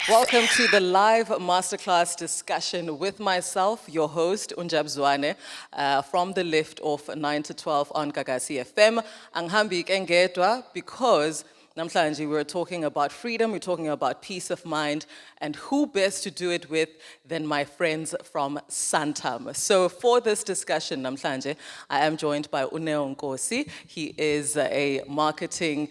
Welcome to the live masterclass discussion with myself, your host, Unjab Zwane, from the lift of 9 to 12 on Gagasi FM. Anghambi Kengedwa, because namhlanje we're talking about freedom, we're talking about peace of mind, and who best to do it with than my friends from Santam. So for this discussion, namhlanje, I am joined by Uneo Nkosi. He is a marketing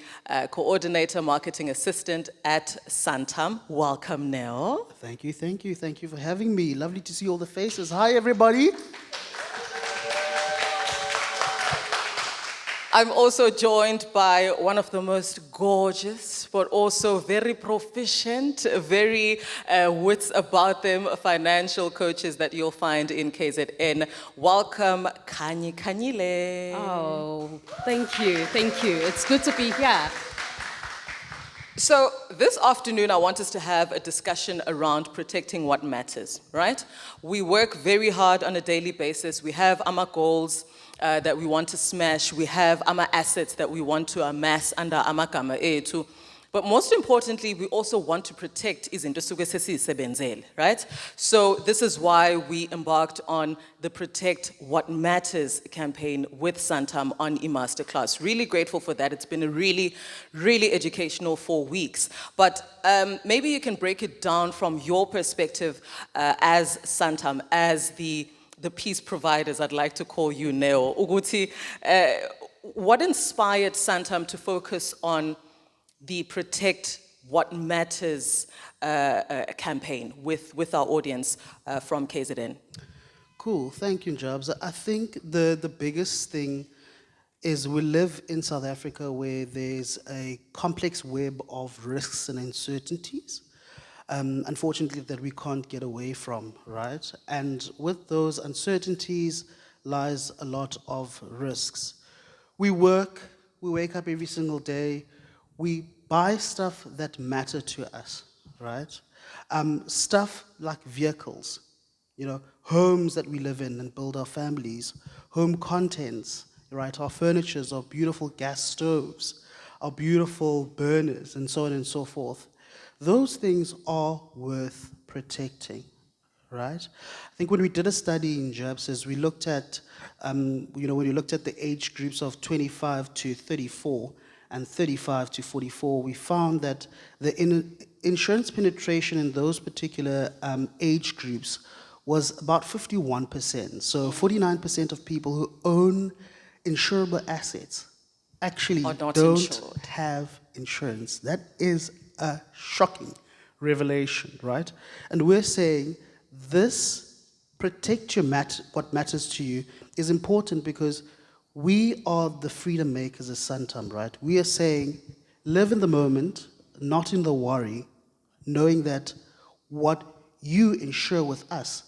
coordinator, marketing assistant at Santam. Welcome, Neo. Thank you for having me. Lovely to see all the faces. Hi, everybody. I'm also joined by one of the most gorgeous, but also very proficient, very wits about them financial coaches that you'll find in KZN. Welcome, Khanyi Khanyile. Oh, thank you. It's good to be here. So this afternoon, I want us to have a discussion around protecting what matters, right? We work very hard on a daily basis. We have our goals that we want to smash. We have our assets that we want to amass under amagama ethu. But most importantly, we also want to protect izinto esuke sesizisebenzele, right? So this is why we embarked on the Protect What Matters campaign with Santam on e-masterclass. Really grateful for that. It's been a really, really educational 4 weeks. But maybe you can break it down from your perspective as Santam, as the peace providers, I'd like to call you, Neo. Uguti, what inspired Santam to focus on the Protect What Matters campaign with our audience from KZN? Cool, thank you, Jobs. I think the biggest thing is we live in South Africa where there's a complex web of risks and uncertainties. Unfortunately, that we can't get away from, right? And with those uncertainties lies a lot of risks. We wake up every single day, we buy stuff that matter to us, right? Stuff like vehicles, homes that we live in and build our families, home contents, right? Our furnitures, our beautiful gas stoves, our beautiful burners, and so on and so forth. Those things are worth protecting, right? I think when we did a study in JABS, we looked at, when we looked at the age groups of 25 to 34 and 35 to 44, we found that the insurance penetration in those particular age groups was about 51%. So 49% of people who own insurable assets actually don't have insurance. That is a shocking revelation, right? And we're saying this protect what matters to you is important because we are the freedom makers as Santam, right? We are saying live in the moment, not in the worry, knowing that what you insure with us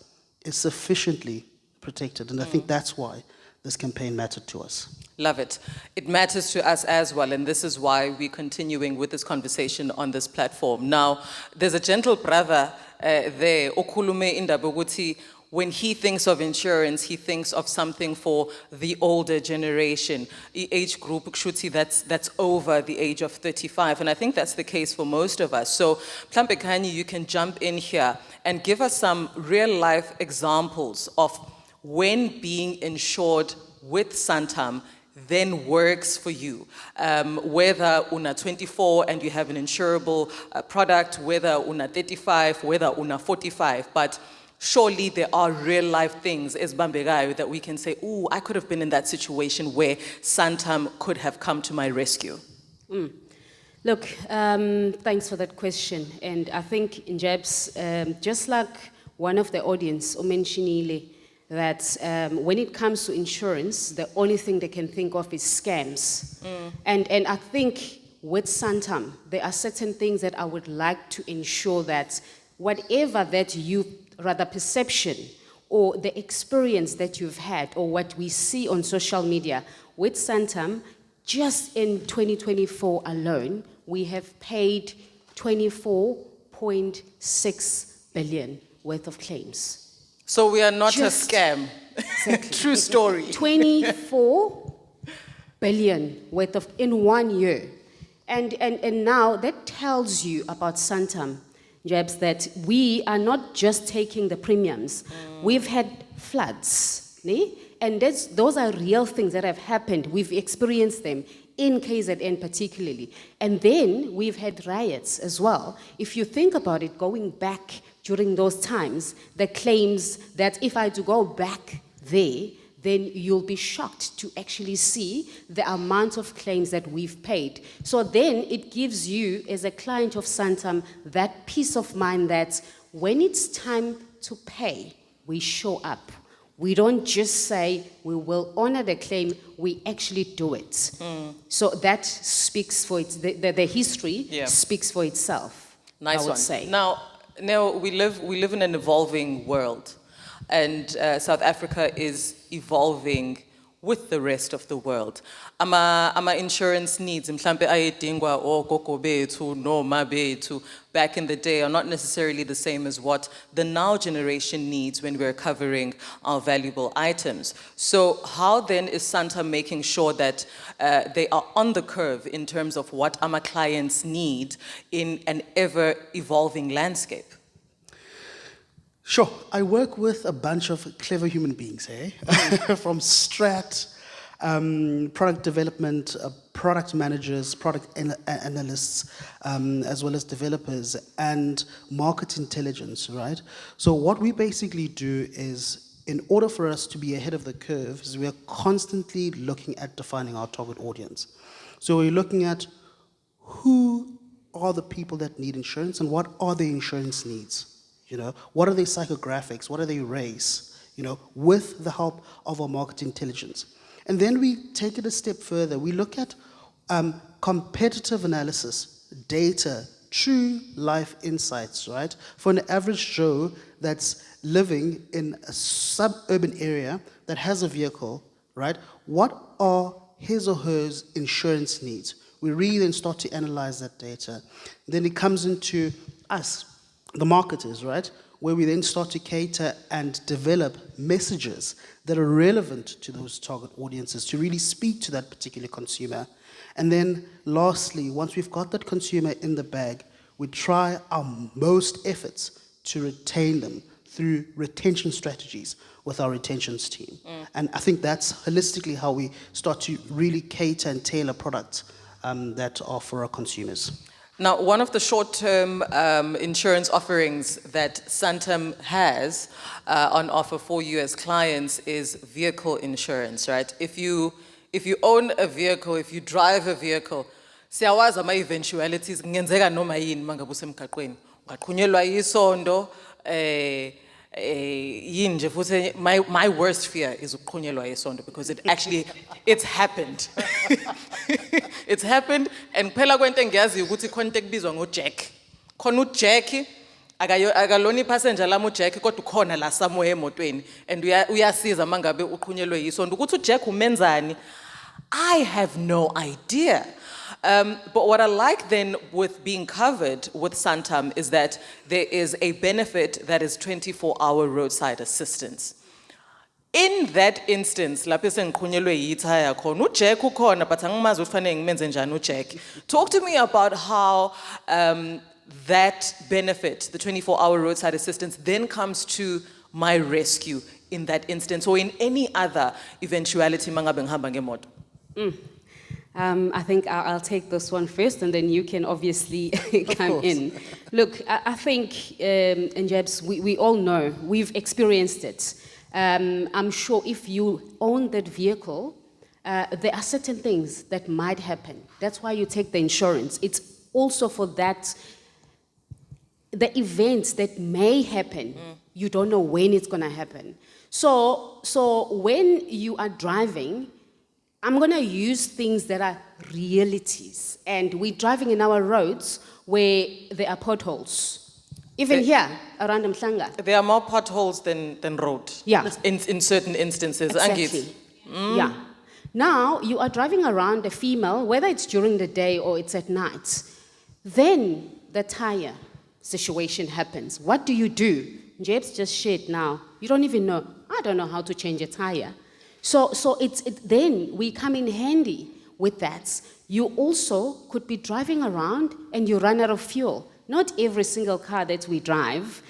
is sufficiently protected. And I think that's why this campaign mattered to us. Love it. It matters to us as well, and this is why we're continuing with this conversation on this platform. Now, there's a gentle brother there, Okulume Indaboguti. When he thinks of insurance, he thinks of something for the older generation, the age group that's over the age of 35. And I think that's the case for most of us. So, Mhlambe Khanyi, you can jump in here and give us some real-life examples of when being insured with Santam then works for you. Whether una 24 and you have an insurable product, whether una 35, whether una 45, but surely there are real life things as Bambegayo that we can say, ooh, I could have been in that situation where Santam could have come to my rescue. Look, thanks for that question. And I think in Jabs, just like one of the audience, Omenshinile, that when it comes to insurance, the only thing they can think of is scams. And I think with Santam, there are certain things that I would like to ensure that whatever that rather perception or the experience that you've had or what we see on social media with Santam, just in 2024 alone, we have paid 24.6 billion worth of claims. So we are not a scam. Exactly. True story. 24 billion worth of in 1 year. And now that tells you about Santam. Jabs, that we are not just taking the premiums. We've had floods, ne? And those are real things that have happened. We've experienced them in KZN particularly. And then we've had riots as well. If you think about it, going back during those times, the claims that if I had to go back there, then you'll be shocked to actually see the amount of claims that we've paid. So then it gives you, as a client of Santam, that peace of mind that when it's time to pay, we show up. We don't just say we will honor the claim, we actually do it. So that speaks for it, the history speaks for itself. Nice I would one. say. Now, we live in an evolving world, and South Africa is evolving with the rest of the world. Ama insurance needs, mhlampe ayedingwa ogogo bethu noma bethu back in the day, are not necessarily the same as what the now generation needs when we're covering our valuable items. So how then is Santam making sure that they are on the curve in terms of what our clients need in an ever-evolving landscape? Sure. I work with a bunch of clever human beings, from strat, product development, product managers, product analysts, as well as developers, and market intelligence, right? So what we basically do is, in order for us to be ahead of the curve, is we are constantly looking at defining our target audience. So we're looking at who are the people that need insurance and what are their insurance needs. You know, what are their psychographics? What are their race? You know, with the help of our market intelligence. And then we take it a step further. We look at competitive analysis, data, true life insights, right? For an average Joe that's living in a suburban area that has a vehicle, right? What are his or her insurance needs? We really then start to analyze that data. Then it comes into us, the marketers, right? Where we then start to cater and develop messages that are relevant to those target audiences to really speak to that particular consumer. And then lastly, once we've got that consumer in the bag, we try our most efforts to retain them through retention strategies with our retentions team. And I think that's holistically how we start to really cater and tailor products that are for our consumers. Now, one of the short-term insurance offerings that Santam has on offer for you as clients is vehicle insurance, right? If you own a vehicle, if you drive a vehicle, siyawazi ama-eventualities, kungenzeka noma yini mangabe usemgaqweni. Ungaqhunyelwa yisondo, yini nje futhi my worst fear is ukuqhunyelwa yisondo because it's happened. It's happened, and phela kwento engiyaziyo ukuthi khona into ekubizwa ngojack. Khona ujack akalona ipassenger lami ujack kodwa ukhona la somewhere emotweni and uyasiza mangabe uqhunyelwe yisondo. Ukuthi ujack umenzani? I have no idea. But what I like then with being covered with Santam is that there is a benefit that is 24-hour roadside assistance. In that instance, lapho sengiqhunyelwe yithaya khona uJack ukhona but angimazi ukuthi fanele ngimenze njani uJack. Talk to me about how that benefit, the 24-hour roadside assistance, then comes to my rescue in that instance or in any other eventuality mangabe ngihamba ngemoto. I think I'll take this one first, and then you can obviously come in. Look, I think, and Jabs, we all know, we've experienced it. I'm sure if you own that vehicle, there are certain things that might happen. That's why you take the insurance. It's also for that, the events that may happen, you don't know when it's going to happen. So when you are driving, I'm going to use things that are realities. And we're driving in our roads where there are potholes. Even here, around Mhlanga. There are more potholes than road. Yeah. In certain instances. Exactly. Yeah. Now, you are driving around a female, whether it's during the day or it's at night. Then the tire situation happens. What do? Jeb's just shared now. You don't even know. I don't know how to change a tire. So then we come in handy with that. You also could be driving around and you run out of fuel. not every single car that we drive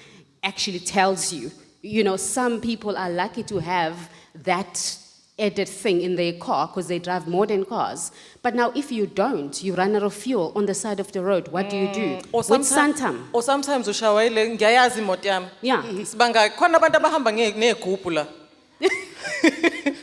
actually tells you. You know, some people are lucky to have that added thing in their car because they drive modern cars. But now if you don't, you run out of fuel on the side of the road, what do you do? With Santam. Or sometimes ushawele ngiyayazi imoto yami. Yeah. Sibanga khona abantu abahamba negubhu la.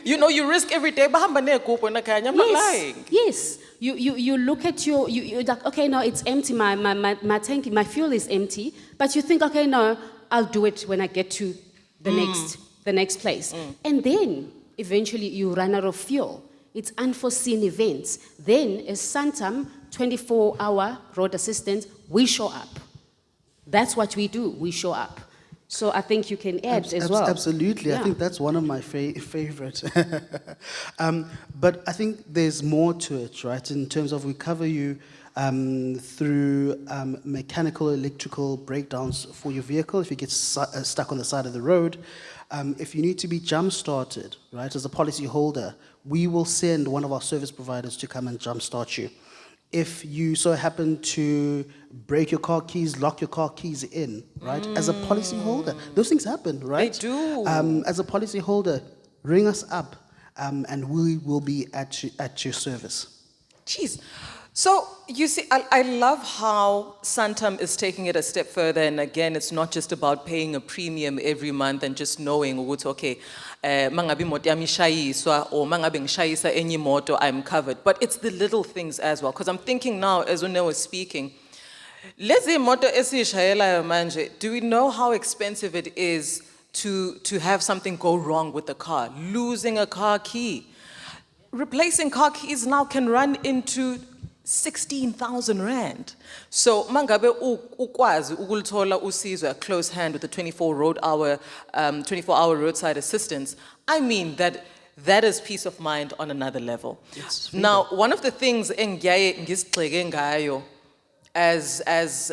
You know, you risk every day bahamba negubhu nakhaya. I'm not lying. Yes. You look at you're like, okay, no, it's empty, my tank, my fuel is empty, but you think, okay, no, I'll do it when I get to the next place. And then eventually you run out of fuel. It's unforeseen events. Then as Santam, 24-hour road assistance, we show up. That's what we do, we show up. So I think you can add as well. Absolutely, Yeah. I think that's one of my favorite. But I think there's more to it, right? In terms of we cover you through mechanical, electrical breakdowns for your vehicle if you get stuck on the side of the road. If you need to be jump-started, right, as a policy holder, we will send one of our service providers to come and jump-start you. If you so happen to break your car keys, lock your car keys in, right, as a policy holder, those things happen, right? They do. As a policy holder, ring us up and we will be at your service. Jeez. So, you see, I love how Santam is taking it a step further. And again, it's not just about paying a premium every month and just knowing, okay, mangabi moto yami ishayiswa or mangabe ngishayisa enye moto, I'm covered. But it's the little things as well. Because I'm thinking now, as Une was speaking, lezi moto esishayelayo manje, do we know how expensive it is to have something go wrong with the car? Losing a car key. Replacing car keys now can run into 16,000 rand. So mangabe ukwazi ukulithola usizo at close hand with the 24-hour roadside assistance. I mean that is peace of mind on another level. Yes. Now, one of the things engiyaye ngisigxeke ngayo as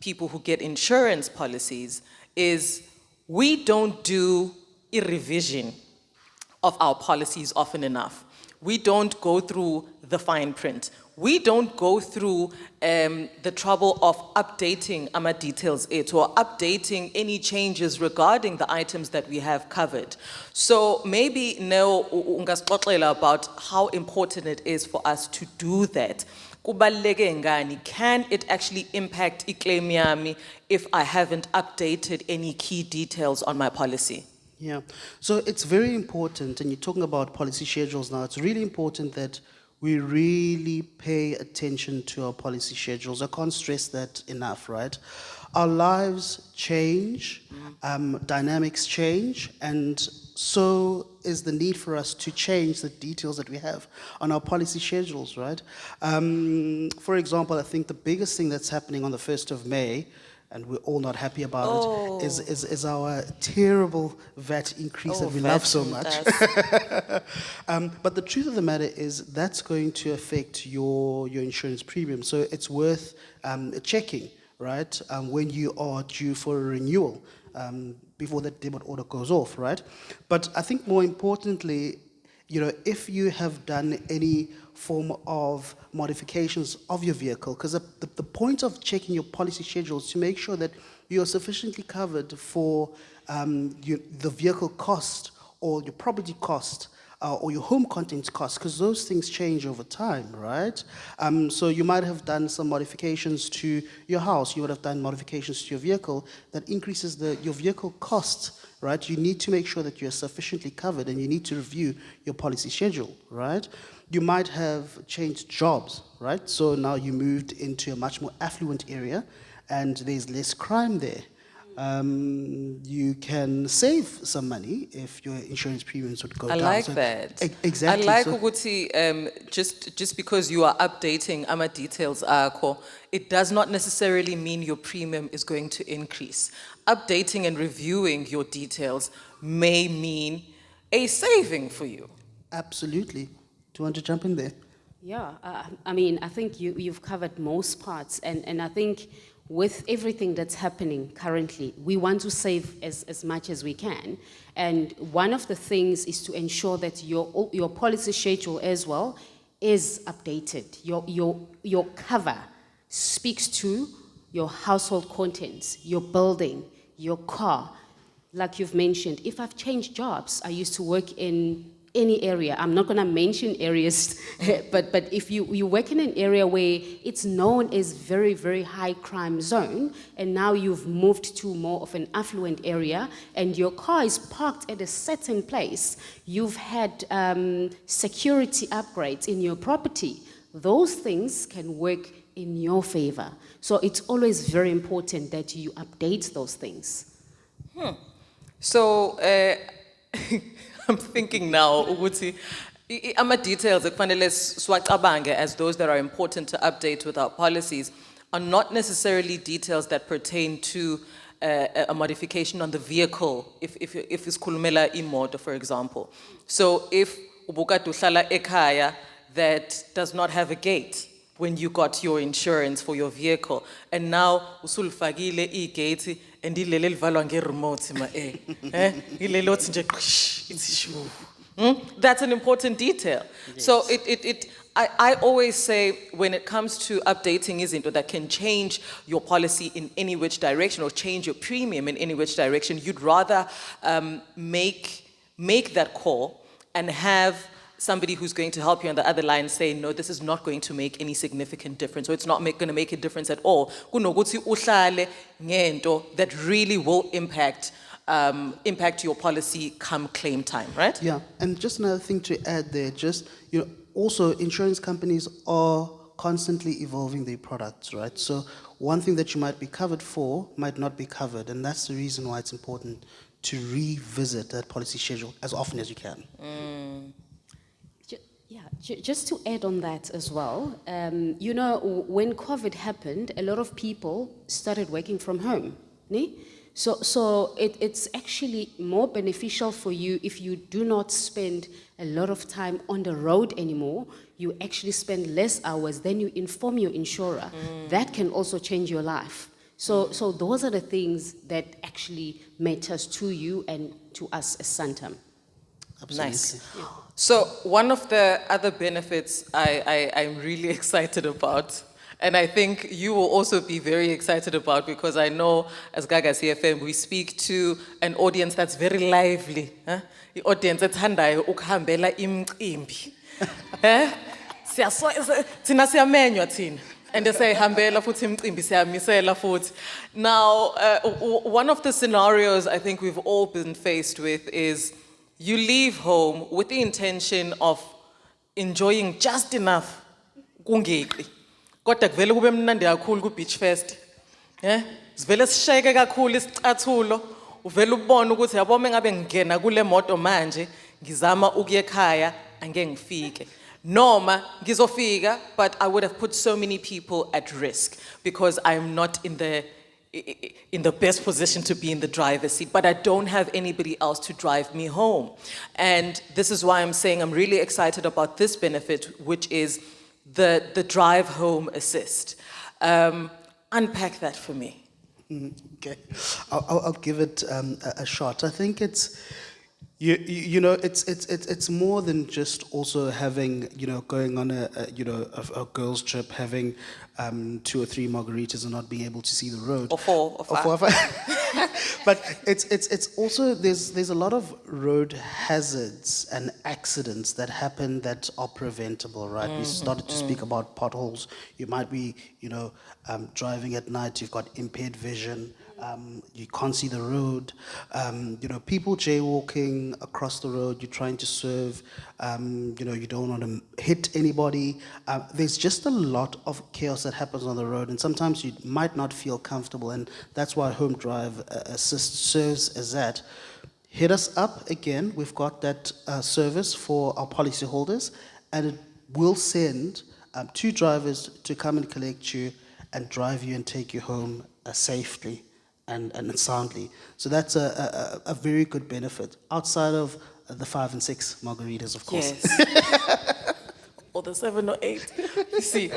people who get insurance policies is we don't do a revision of our policies often enough. We don't go through the fine print. We don't go through the trouble of updating our details or updating any changes regarding the items that we have covered. So maybe now ungasixoxela about how important it is for us to do that. Kubaluleke ngani? Can it actually impact iclaim yami if I haven't updated any key details on my policy? Yeah, so it's very important, and you're talking about policy schedules now, it's really important that we really pay attention to our policy schedules. I can't stress that enough, right? Our lives change, dynamics change, and so is the need for us to change the details that we have on our policy schedules, right? For example, I think the biggest thing that's happening on the 1st of May, and we're all not happy about it, is our terrible VAT increase that we love so much. But the truth of the matter is that's going to affect your insurance premium. So it's worth checking, right, when you are due for a renewal before that debit order goes off, right? But I think more importantly, you know, if you have done any form of modifications of your vehicle, because the point of checking your policy schedule is to make sure that you are sufficiently covered for the vehicle cost or your property cost or your home contents cost, because those things change over time, right? So you might have done some modifications to your house, you would have done modifications to your vehicle that increases your vehicle cost, right? You need to make sure that you're sufficiently covered and you need to review your policy schedule, right? You might have changed jobs, right? So now you moved into a much more affluent area and there's less crime there. You can save some money if your insurance premiums would go down. I like So- that. Exactly. I like So- ukuthi just because you are updating ama details akho, it does not necessarily mean your premium is going to increase. Updating and reviewing your details may mean a saving for you. Absolutely. Do you want to jump in there? Yeah, I mean, I think you've covered most parts, and I think with everything that's happening currently, we want to save as much as we can. And one of the things is to ensure that your policy schedule as well is updated. Your cover speaks to your household contents, your building, your car. Like you've mentioned, if I've changed jobs, I used to work in any area. I'm not going to mention areas, but if you work in an area where it's known as very, very high crime zone, and now you've moved to more of an affluent area, and your car is parked at a certain place, you've had security upgrades in your property, those things can work in your favor. So it's always very important that you update those things. So, I'm thinking now, ukuthi ama-details ekufanele siwacabange as those that are important to update with our policies are not necessarily details that pertain to a modification on the vehicle, if isikhulumela imoto, for example. So if ubukade uhlala ekhaya that does not have a gate when you got your insurance for your vehicle, and now usulfagile igate and ilele livalwa nge-remote ilele othi nje ithi shoo. That's an important detail. Yes. So I always say when it comes to updating izinto that can change your policy in any which direction or change your premium in any which direction, you'd rather make that call and have somebody who's going to help you on the other line say, no, this is not going to make any significant difference, or it's not going to make a difference at all. Kunokuthi uhlale ngento that really will impact your policy come claim time, right? Yeah, and just another thing to add there, just, also insurance companies are constantly evolving their products, right? So one thing that you might be covered for might not be covered, and that's the reason why it's important to revisit that policy schedule as often as you can. Just to add on that as well, when COVID happened, a lot of people started working from home. Ne? So it's actually more beneficial for you if you do not spend a lot of time on the road anymore. You actually spend less hours, then you inform your insurer. That can also change your life. So those are the things that actually matters to you and to us as Santam. Absolutely. Nice. Yeah. So one of the other benefits I'm really excited about, and I think you will also be very excited about, because I know as Gagasi FM we speak to an audience that's very lively. The audience ethandayo ukuhambela imicimbi. Thina siyamenywa thina. And they say, hambela futhi imicimbi siyamisela futhi. Now, one of the scenarios I think we've all been faced with is you leave home with the intention of enjoying just enough kungeqi. Kodwa kuvele kube mnandi kakhulu ku beach fest. Sivele sisheke kakhulu isicathulo, uvele ubone ukuthi yabo mengabe ngingena kule moto manje ngizama ukuya ekhaya angeke ngifike. Noma ngizofika, but I would have put so many people at risk because I'm not in the best position to be in the driver's seat, but I don't have anybody else to drive me home. And this is why I'm saying I'm really excited about this benefit, which is the drive home assist. Unpack that for me. Okay, I'll give it a shot. I think it's, it's more than just also having, going on a girls' trip, having 2 or 3 margaritas and not being able to see the road. Or 4 or 5. But it's also, there's a lot of road hazards and accidents that happen that are preventable, right? We started to speak about potholes. You might be, driving at night, you've got impaired vision. You can't see the road, people jaywalking across the road, you're trying to serve, you don't want to hit anybody. There's just a lot of chaos that happens on the road, and sometimes you might not feel comfortable, and that's why Home Drive Assist serves as that. Hit us up again, we've got that service for our policyholders, and it will send 2 drivers to come and collect you and drive you and take you home safely and soundly. So that's a very good benefit, outside of the 5 and 6 margaritas, of course. Yes. Or the 7 or 8. You see,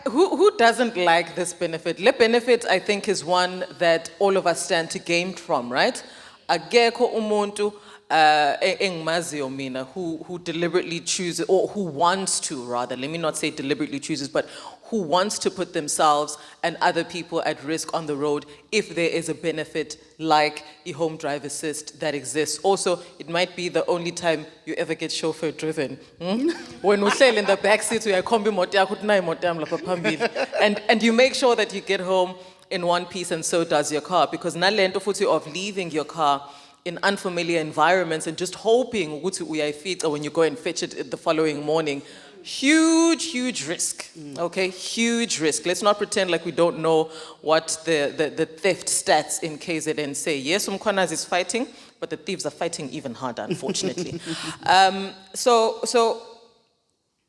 who doesn't like this benefit? The benefit, I think, is one that all of us stand to gain from, right? Akekho umuntu engimaziyo mina who deliberately chooses, or who wants to, rather, let me not say deliberately chooses, but who wants to put themselves and other people at risk on the road if there is a benefit like a home drive assist that exists. Also, it might be the only time you ever get chauffeur driven. When we sail in the back seat, we are combi moto yakho uthi nayi imoto yami lapha phambili. And you make sure that you get home in one piece, and so does your car, because nalento futhi of leaving your car in unfamiliar environments and just hoping ukuthi uyayifica when you go and fetch it the following morning. Huge risk, okay? Huge risk. Let's not pretend like we don't know what the theft stats in KZN say. Yes, Umkhwanazi is fighting, but the thieves are fighting even harder, unfortunately. So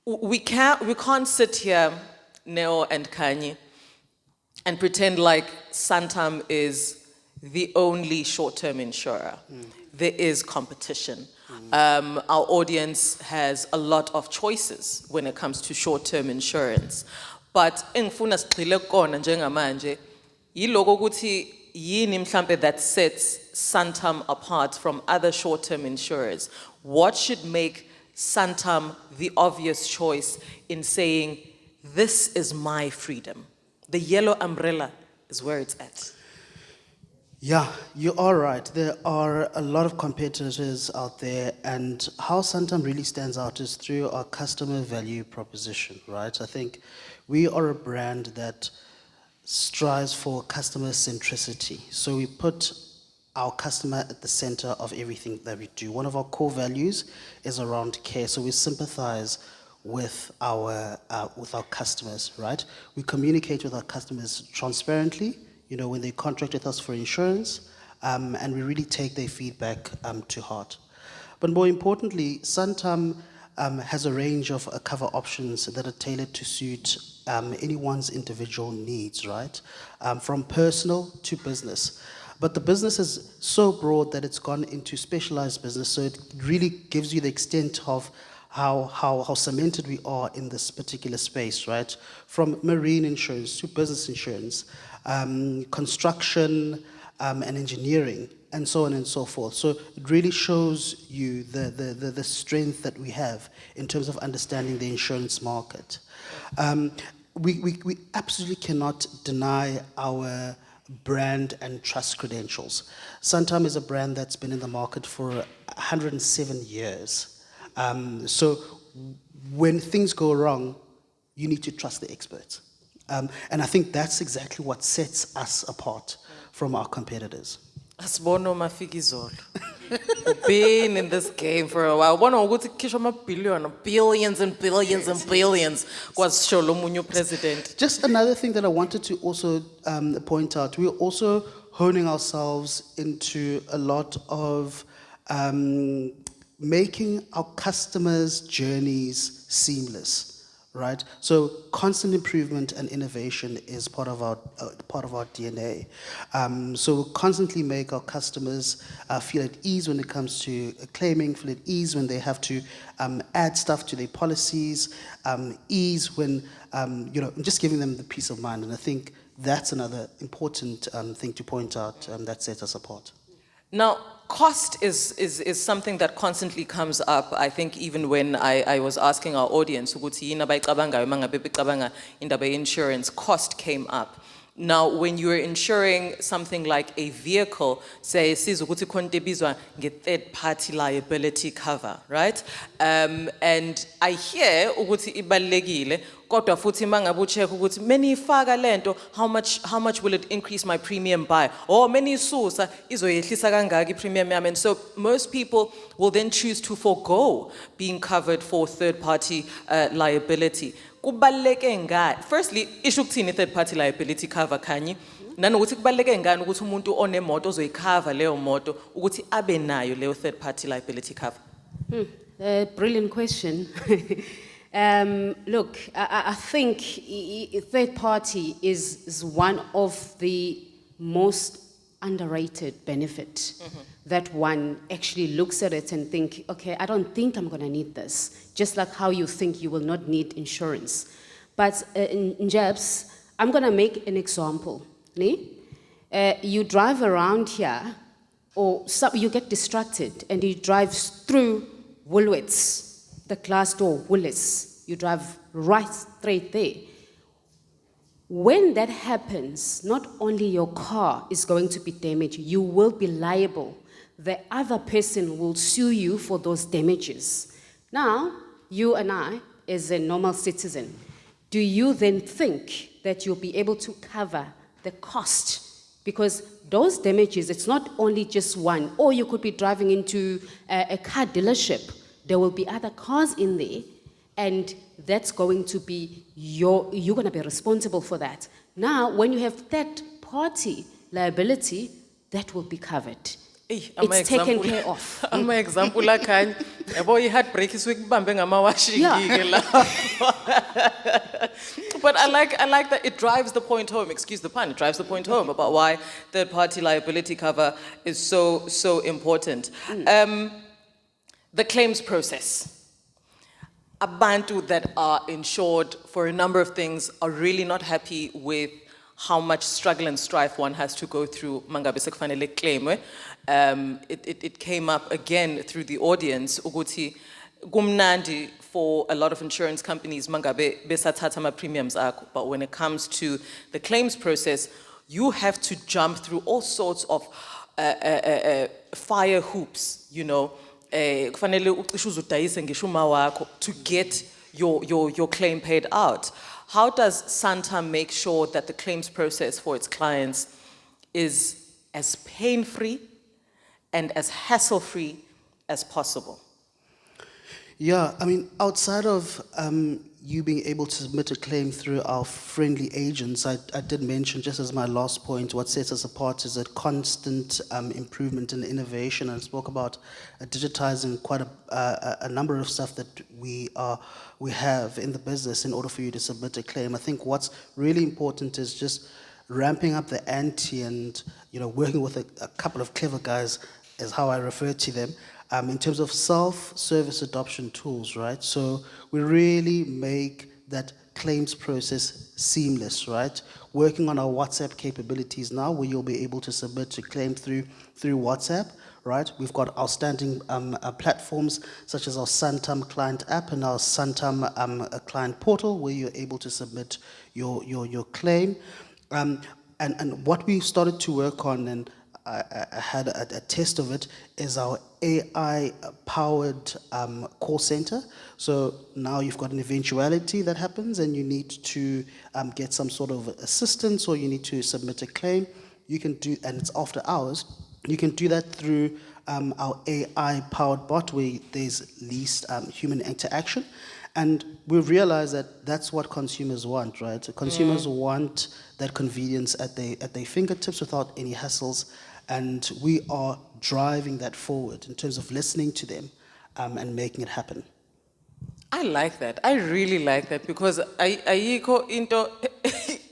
we can't sit here, Neo and Kanye, and pretend like Santam is the only short-term insurer. There is competition. Our audience has a lot of choices when it comes to short-term insurance. But engifuna sigxile kona njengamanje, yiloko ukuthi yini mhlambe that sets Santam apart from other short-term insurers. What should make Santam the obvious choice in saying, this is my freedom? The yellow umbrella is where it's at. Yeah, you are right. There are a lot of competitors out there, and how Santam really stands out is through our customer value proposition, right? I think we are a brand that strives for customer centricity. So we put our customer at the center of everything that we do. One of our core values is around care, so we sympathize with our customers, right? We communicate with our customers transparently, when they contract with us for insurance, and we really take their feedback to heart. But more importantly, Santam has a range of cover options that are tailored to suit anyone's individual needs, right? From personal to business. But the business is so broad that it's gone into specialized business, so it really gives you the extent of how cemented we are in this particular space, right? From marine insurance to business insurance, construction and engineering, and so on and so forth. So it really shows you the strength that we have in terms of understanding the insurance market. We absolutely cannot deny our brand and trust credentials. Santam is a brand that's been in the market for 107 years. So when things go wrong, you need to trust the experts. And I think that's exactly what sets us apart from our competitors. Asibono mafikizolo. We've been in this game for a while. Bona ukuthi khishwa billions and billions and billions kwasisho lo munye president. Just another thing that I wanted to also point out, we're also honing ourselves into a lot of making our customers' journeys seamless. Right, so constant improvement and innovation is part of our DNA. So we constantly make our customers feel at ease when it comes to claiming, feel at ease when they have to add stuff to their policies, ease when just giving them the peace of mind. And I think that's another important thing to point out that sets us apart. Now, cost is something that constantly comes up. I think even when I was asking our audience, insurance, cost came up. Now, when you're insuring something like a vehicle, say, third-party liability cover, right? And I hear kodwa futhi mangabe ucheck ukuthi menifaka lento how much will it increase my premium by, or menisusa izoyehlisa kangaki premium yami. And so most people will then choose to forego being covered for third party liability. Kubaluleke ngani? Firstly, isho ukuthini third party liability cover Kanye? Nanokuthi kubaluleke ngani ukuthi umuntu onemoto ozoyikhava leyo moto ukuthi abe nayo leyo third party liability cover? Brilliant question. Look, I think third party is one of the most underrated benefit that one actually looks at it and think, okay, I don't think I'm going to need this. Just like how you think you will not need insurance. But in Jabs, I'm going to make an example. You drive around here, or you get distracted and you drive through Woolworths, the glass door, Woolworths. You drive right straight there. When that happens, not only your car is going to be damaged, you will be liable. The other person will sue you for those damages. Now, you and I, as a normal citizen, do you then think that you'll be able to cover the cost? Because those damages, it's not only just one, or you could be driving into a car dealership. There will be other cars in there, and that's going to be you're going to be responsible for that. Now, when you have third party liability, that will be covered. It's taken care of. Ama example akanye. Yabo i-heartbreak isuke kubambe ngamawashi ngike lapho. But I like that it drives the point home, excuse the pun, it drives the point home about why third party liability cover is so important. The claims process. Abantu that are insured for a number of things are really not happy with how much struggle and strife one has to go through. Mangabe sekufanele claim. It came up again through the audience. Uguti gumnandi for a lot of insurance companies mangabe besathatha ama premiums akho. But when it comes to the claims process, you have to jump through all sorts of fire hoops, you know. Kufanele ucishe uzudayise ngisho uma wakho to get your claim paid out. How does Santam make sure that the claims process for its clients is as pain-free and as hassle-free as possible? Yeah, I mean, outside of you being able to submit a claim through our friendly agents, I did mention, just as my last point, what sets us apart is a constant improvement and innovation. And I spoke about digitizing quite a number of stuff that we have in the business in order for you to submit a claim. I think what's really important is just ramping up the ante and, you know, working with a couple of clever guys, is how I refer to them, in terms of self-service adoption tools, right? So we really make that claims process seamless, right? Working on our WhatsApp capabilities now, where you'll be able to submit a claim through WhatsApp, right? We've got outstanding platforms such as our Santam client app and our Santam client portal, where you're able to submit your claim. And what we started to work on, and I had a test of it, is our AI-powered call center. So now you've got an eventuality that happens and you need to get some sort of assistance, or you need to submit a claim. You can do, and it's after hours, you can do that through our AI-powered bot, where there's least human interaction. And we've realized that that's what consumers want, right? So consumers want that convenience at their fingertips without any hassles. And we are driving that forward in terms of listening to them and making it happen. I like that. I really like that, because ayikho into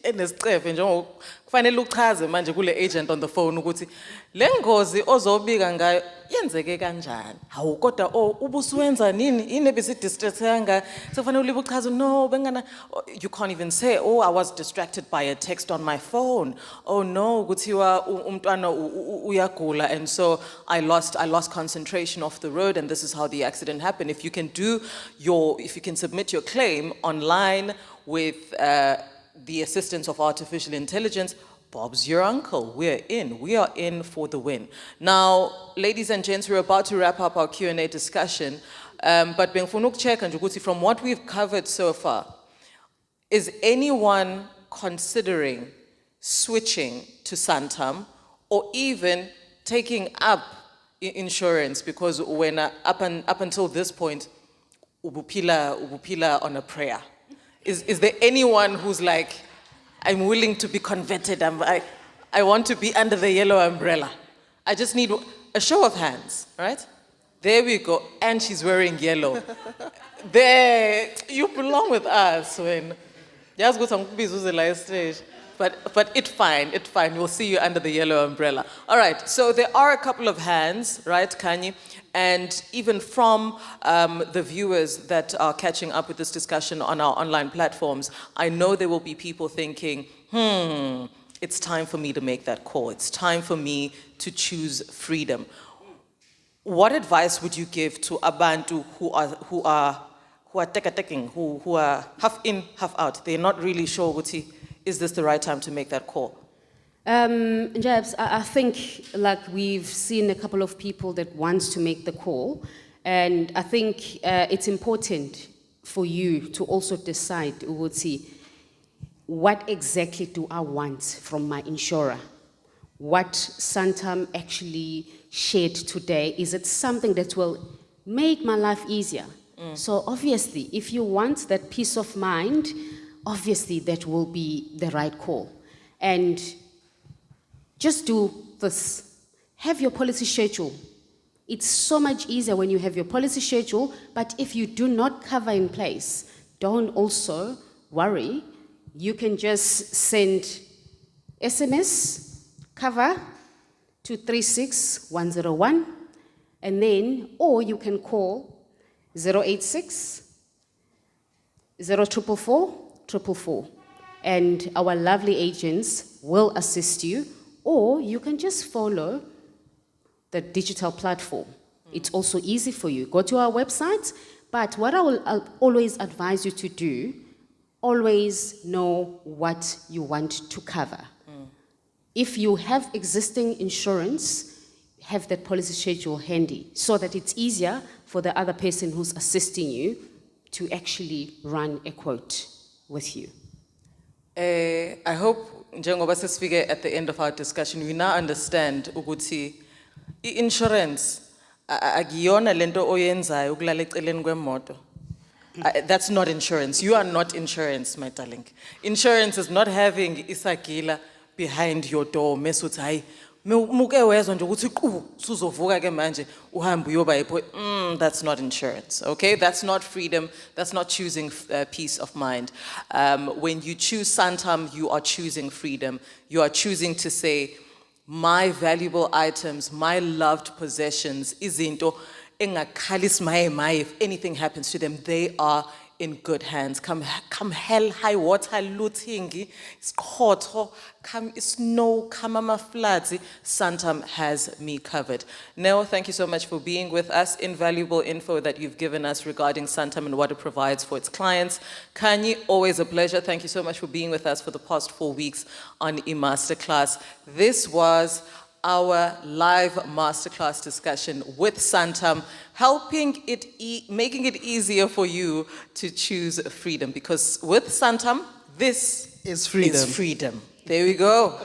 enesicefe njengo kufanele uchaze manje kule agent on the phone ukuthi le ngozi ozobika ngayo yenzeke kanjani. Hawu kodwa ubusuwenza nini? Yini ebisidistractanga? Sekufanele ulibe uchaze no bengana, you can't even say I was distracted by a text on my phone. Oh no, kuthiwa umntwana uyagula and so I lost concentration off the road and this is how the accident happened. If you can submit your claim online with the assistance of artificial intelligence, Bob's your uncle. We are in for the win. Now, ladies and gents, we're about to wrap up our Q&A discussion. But bengifuna ukuchecka nje ukuthi from what we've covered so far, is anyone considering switching to Santam or even taking up insurance? Because when up until this point, ubupila on a prayer. Is there anyone who's like, I'm willing to be converted, I want to be under the yellow umbrella? I just need a show of hands, right? There we go, and she's wearing yellow. There, you belong with us when, just go to the last stage. But it's fine, we'll see you under the yellow umbrella. All right, so there are a couple of hands, right, Kanye? And even from the viewers that are catching up with this discussion on our online platforms, I know there will be people thinking, it's time for me to make that call. It's time for me to choose freedom. What advice would you give to abantu who are teka-teking, who are half in, half out? They're not really sure, Guti, is this the right time to make that call? Jabs, I think like we've seen a couple of people that wants to make the call, and I think it's important for you to also decide, Uguti, what exactly do I want from my insurer? What Santam actually shared today, is it something that will make my life easier? So obviously, if you want that peace of mind, obviously that will be the right call. And just do this. Have your policy schedule. It's so much easier when you have your policy schedule, but if you do not cover in place, don't also worry. You can just send SMS cover to 36101, and then, or you can call 086 0444 444, and our lovely agents will assist you, or you can just follow the digital platform. It's also easy for you. Go to our website, but what I'll always advise you to do, always know what you want to cover. If you have existing insurance, have that policy schedule handy so that it's easier for the other person who's assisting you to actually run a quote with you. I hope, njengoba sesifike at the end of our discussion, we now understand ukuthi i-insurance akuyona lento oyenzayo ukulala eceleni kwemoto. That's not insurance. You are not insurance, my darling. Insurance is not having isagila behind your door mesuthi hayi muke wezwa nje ukuthi qhu suzovuka ke manje uhambe uyoba that's not insurance, okay? That's not freedom. That's not choosing peace of mind. When you choose Santam, you are choosing freedom. You are choosing to say, my valuable items, my loved possessions, izinto engakhalisi maye if anything happens to them, they are in good hands. Come hell, high water, luthingi, iskhoto, come snow, come floods, Santam has me covered. Neo, thank you so much for being with us. Invaluable info that you've given us regarding Santam and what it provides for its clients. Kanye, always a pleasure. Thank you so much for being with us for the past 4 weeks on eMasterclass. This was our live masterclass discussion with Santam, making it easier for you to choose freedom. Because with Santam, this is freedom. There we go.